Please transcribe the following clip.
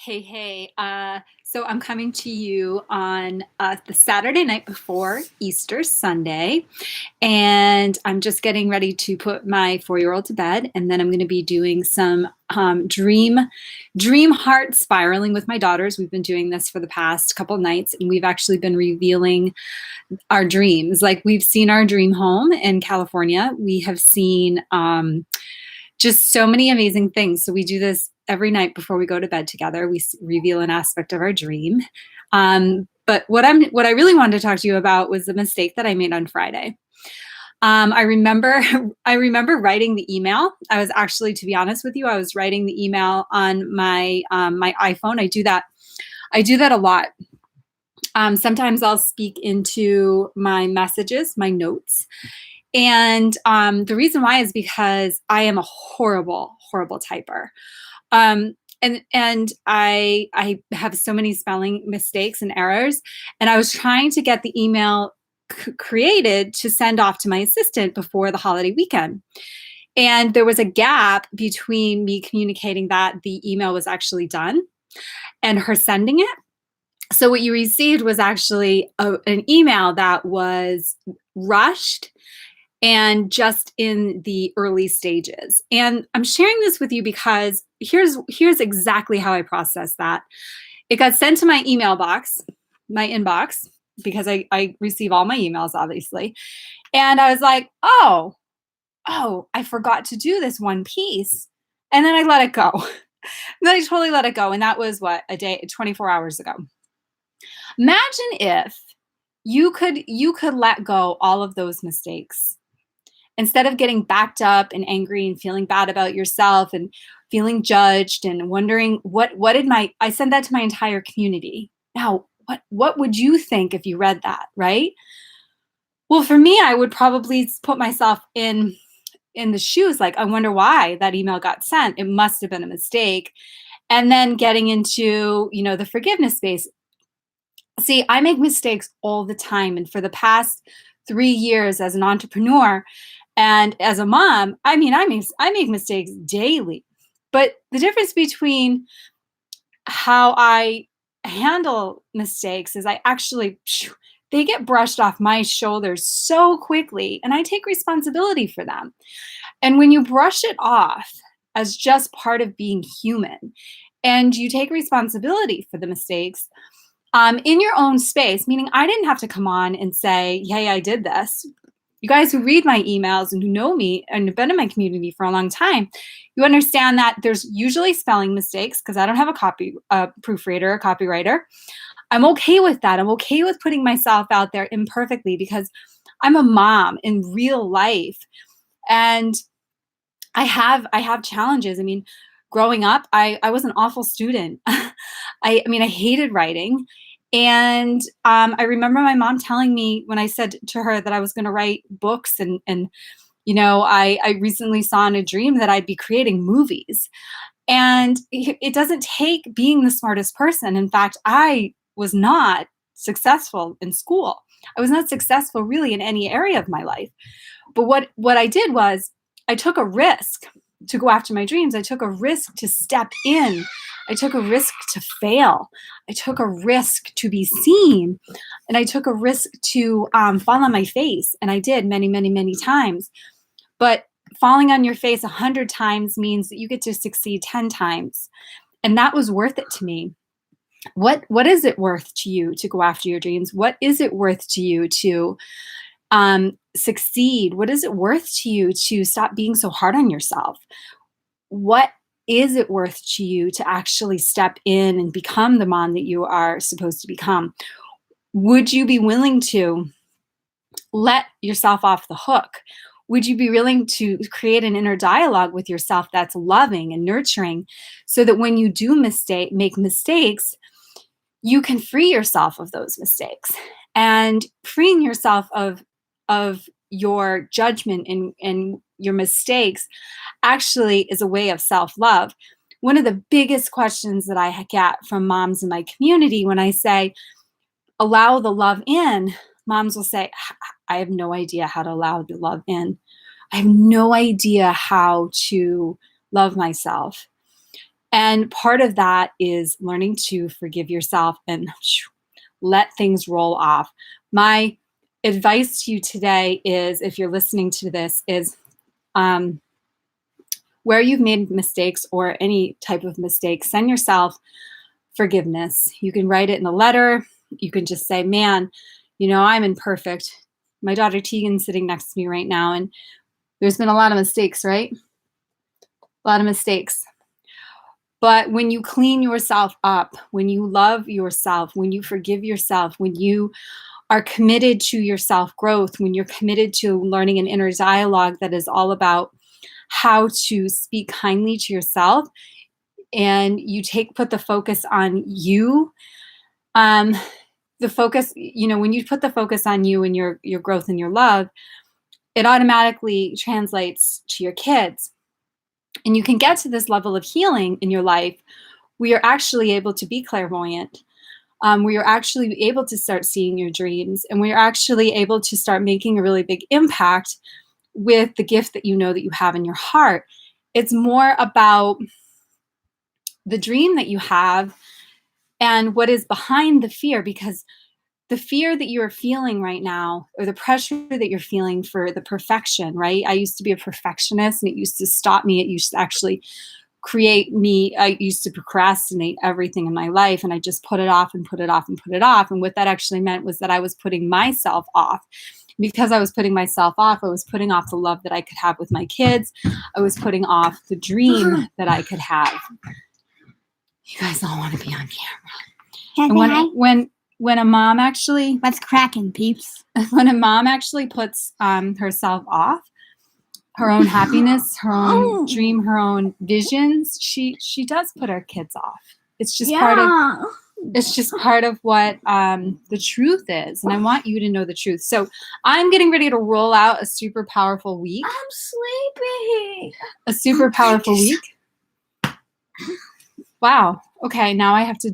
Hey, hey. So I'm coming to you on the Saturday night before Easter Sunday, and I'm just getting ready to put my 4-year-old to bed, and then I'm going to be doing some dream heart spiraling with my daughters. We've been doing this for the past couple nights, and we've actually been revealing our dreams. Like we've seen our dream home in California. We have seen just so many amazing things. So we do this every night before we go to bed together. We reveal an aspect of our dream. But what I really wanted to talk to you about was the mistake that I made on Friday. I remember I remember writing the email. I was actually, to be honest with you, I was writing the email on my iPhone. I do that a lot. Sometimes I'll speak into my messages, my notes, and the reason why is because I am a horrible, horrible typer. And I have so many spelling mistakes and errors. And I was trying to get the email created to send off to my assistant before the holiday weekend. And there was a gap between me communicating that the email was actually done and her sending it. So what you received was actually an email that was rushed and just in the early stages. And I'm sharing this with you because here's exactly how I processed that. It got sent to my email box, my inbox, because I receive all my emails, obviously. And I was like, oh, I forgot to do this one piece. And then I let it go. Then I totally let it go. And that was what, a day, 24 hours ago. Imagine if you could let go all of those mistakes instead of getting backed up and angry and feeling bad about yourself and feeling judged and wondering what did my I send that to my entire community. Now, what would you think if you read that, right? Well, for me, I would probably put myself in the shoes, like, I wonder why that email got sent. It must have been a mistake. And then getting into, the forgiveness space. See, I make mistakes all the time. And for the past 3 years as an entrepreneur and as a mom, I mean, I make mistakes daily. But the difference between how I handle mistakes is I actually, they get brushed off my shoulders so quickly, and I take responsibility for them. And when you brush it off as just part of being human, and you take responsibility for the mistakes, in your own space, meaning I didn't have to come on and say, hey, I did this. You guys who read my emails and who know me and have been in my community for a long time, you understand that there's usually spelling mistakes because I don't have a proofreader, a copywriter. I'm okay with that. I'm okay with putting myself out there imperfectly because I'm a mom in real life. And I have challenges. I mean, growing up, I was an awful student. I mean, I hated writing. And I remember my mom telling me when I said to her that I was going to write books and I recently saw in a dream that I'd be creating movies. And it doesn't take being the smartest person. In fact, I was not successful in school. I was not successful really in any area of my life. But what I did was I took a risk to go after my dreams. I took a risk to step in. I took a risk to fail. I took a risk to be seen. And I took a risk to fall on my face. And I did many, many, many times. But falling on your face 100 times means that you get to succeed 10 times. And that was worth it to me. What is it worth to you to go after your dreams? What is it worth to you to succeed? What is it worth to you to stop being so hard on yourself? What is it worth to you to actually step in and become the mom that you are supposed to become? Would you be willing to let yourself off the hook? Would you be willing to create an inner dialogue with yourself that's loving and nurturing so that when you do make mistakes, you can free yourself of those mistakes? And freeing yourself of your judgment and your mistakes actually is a way of self-love. One of the biggest questions that I get from moms in my community when I say, allow the love in, moms will say, I have no idea how to allow the love in. I have no idea how to love myself. And part of that is learning to forgive yourself and let things roll off. My advice to you today is, if you're listening to this, is where you've made mistakes or any type of mistake, send yourself forgiveness. You can write it in a letter. You can just say, man, I'm imperfect. My daughter Tegan's sitting next to me right now, and there's been a lot of mistakes, right? A lot of mistakes. But when you clean yourself up, when you love yourself, when you forgive yourself, when you are committed to your self-growth, when you're committed to learning an inner dialogue that is all about how to speak kindly to yourself, and you put the focus on you, the focus, when you put the focus on you and your growth and your love, it automatically translates to your kids. And you can get to this level of healing in your life where you're actually able to be clairvoyant, where you're actually able to start seeing your dreams, and where you're actually able to start making a really big impact with the gift that that you have in your heart. It's more about the dream that you have and what is behind the fear, because the fear that you're feeling right now, or the pressure that you're feeling for the perfection, right? I used to be a perfectionist, and it used to stop me. It used to actually create me. I used to procrastinate everything in my life, and I just put it off and put it off and put it off. And what that actually meant was that I was putting myself off. Because I was putting myself off, I was putting off the love that I could have with my kids. I was putting off the dream that I could have. You guys all want to be on camera. And when a mom actually, what's cracking, peeps? When a mom actually puts herself off, her own happiness, her own dream, her own visions, she does put her kids off. It's just part of what the truth is. And I want you to know the truth. So I'm getting ready to roll out a super powerful week. I'm sleepy. A super powerful week. Wow. Okay, now I have to